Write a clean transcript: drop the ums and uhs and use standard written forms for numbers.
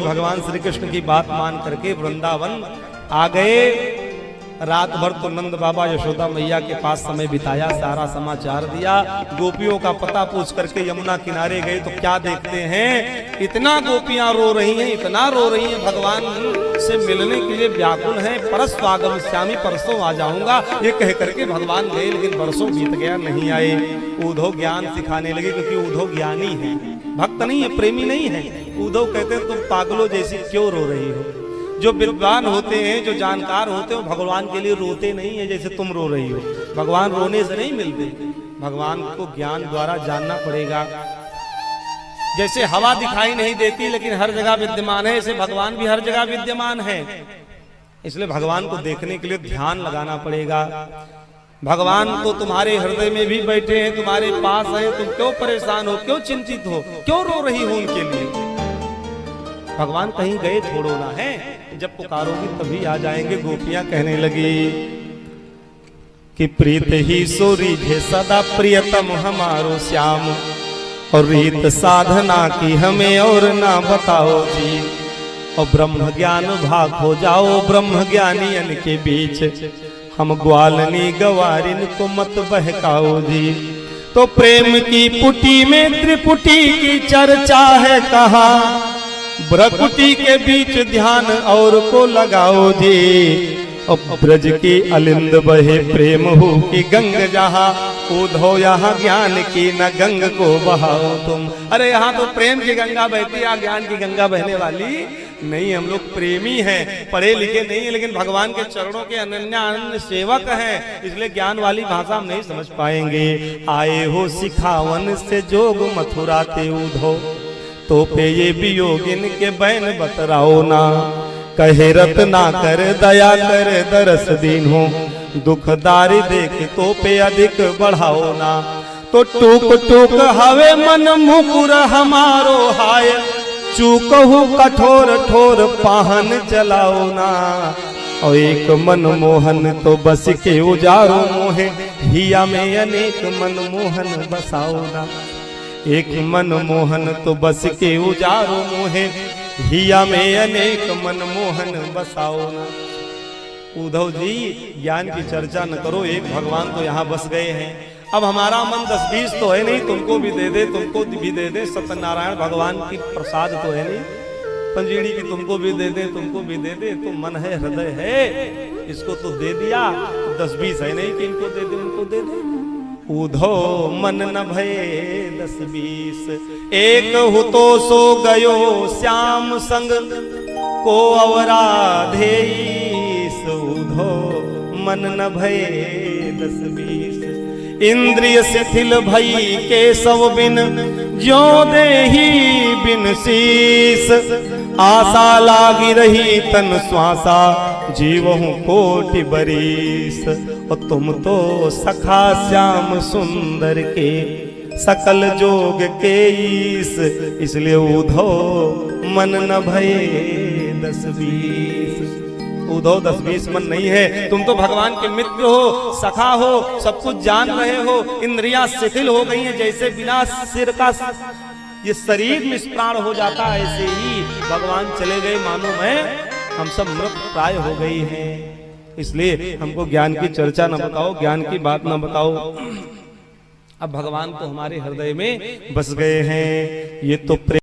भगवान श्री कृष्ण की बात मान करके वृंदावन आ गए। रात भर तो नंद बाबा यशोदा मैया के पास समय बिताया, सारा समाचार दिया। गोपियों का पता पूछ करके यमुना किनारे गए तो क्या देखते हैं, इतना गोपियां रो रही हैं, इतना रो रही हैं, भगवान से मिलने के लिए व्याकुल हैं। परस स्वागम श्यामी, परसों आ जाऊंगा, ये कह करके भगवान गए, लेकिन बरसों बीत गया, नहीं आए। उद्धव ज्ञान सिखाने लगे, क्योंकि उद्धव ज्ञानी है, भक्त नहीं है, प्रेमी नहीं है। उद्धव कहते हैं तुम पागलों जैसी क्यों रो रही हो। जो विद्वान होते हैं, जो जानकार होते हैं, भगवान के लिए रोते नहीं है जैसे तुम रो रही हो। भगवान रोने से नहीं मिलते, भगवान को ज्ञान द्वारा जानना पड़ेगा। जैसे हवा दिखाई नहीं देती लेकिन हर जगह विद्यमान है, ऐसे भगवान भी हर जगह विद्यमान है। इसलिए भगवान को देखने के लिए ध्यान लगाना पड़ेगा। भगवान तो तुम्हारे हृदय में भी बैठे हैं, तुम्हारे पास है, तुम क्यों परेशान हो, क्यों चिंतित हो, क्यों रो रही हो उनके लिए। भगवान कहीं गए थोड़ो ना है, जब पुकारोगी तभी आ जाएंगे। गोपियां कहने लगी कि प्रीत ही सो रीझे सदा प्रियतम हमारो श्याम, और रीत साधना की हमें और ना बताओ जी। और ब्रह्म ज्ञान भाग हो जाओ ब्रह्म ज्ञानियन के बीच, हम ग्वालनी गवारिन को मत बहकाओ जी। तो प्रेम की पुटी में त्रिपुटी की चर्चा है कहा, ब्रकुटी के बीच ध्यान और को लगाओ जी। अब ब्रज की अलिंद बहे प्रेम हो की गंग जहाँ, उद्धव यहाँ ज्ञान की न गंग को बहाओ तुम। अरे यहाँ तो प्रेम की गंगा बहती है, ज्ञान की गंगा बहने वाली नहीं। हम लोग प्रेमी हैं, पढ़े लिखे नहीं है, लेकिन भगवान के चरणों के अनन्य सेवक हैं, इसलिए ज्ञान वाली भाषा हम नहीं समझ पाएंगे। आए हो सिखावन से जोग मथुरा ते उद्धव, तो पे ये भी योगिन के बैन बतराओ ना। कहे रत ना कर दया कर दरस दीन हो, दुखदारी देख तो पे अधिक बढ़ाओ ना। तो टूक टूक हवे मन मुकुर हमारो हाय, चूकहु कठोर ठोर पाहन चलाओ ना। और एक मन मोहन तो बस के उजारो मोहे, हिया में अनेक मन मोहन बसाओ ना। एक मन मोहन तो बस के उजारो मोहे, हिया में अनेक मन मोहन बसाओ ना। उद्धव जी ज्ञान की चर्चा न करो, एक भगवान तो यहाँ बस गए हैं। अब हमारा मन 10-20 तो है नहीं, तुमको भी दे दे, तुमको भी दे दे। सत्यनारायण भगवान की प्रसाद तो है नहीं, पंजीड़ी की तुमको भी दे दे, तुमको भी दे दे। तो मन है, हृदय है, इसको तो दे दिया। 10-20 है नहीं कि इनको दे दे, उनको दे दे। उद्धव मन न भये 10-20, एक हो तो सो गयो श्याम संग को अवराधेईस। उद्धव मन न भये 10-20, इंद्रिय शिथिल भई केशव बिन, ज्यो देही बिन शीस। आशा लागी रही तन श्वासा, जीवहूँ कोटि बरीस। और तुम तो सखा श्याम सुंदर के, सकल जोग के ईस। इसलिए उद्धव मन न भये 10-20। उद्धव 10-20 मन नहीं है। तुम तो भगवान के मित्र हो, सखा हो, सब कुछ जान रहे हो। इंद्रियां शिथिल हो गई हैं, जैसे बिना सिर का ये शरीर निष्प्राण हो जाता है, ऐसे ही भगवान चले गए, मानो हम सब मृत प्राय हो गई हैं। इसलिए हमको ज्ञान की चर्चा न बताओ, ज्ञान की बात न बताओ। अब भगवान तो हमारे हृदय में बस गए हैं। ये तो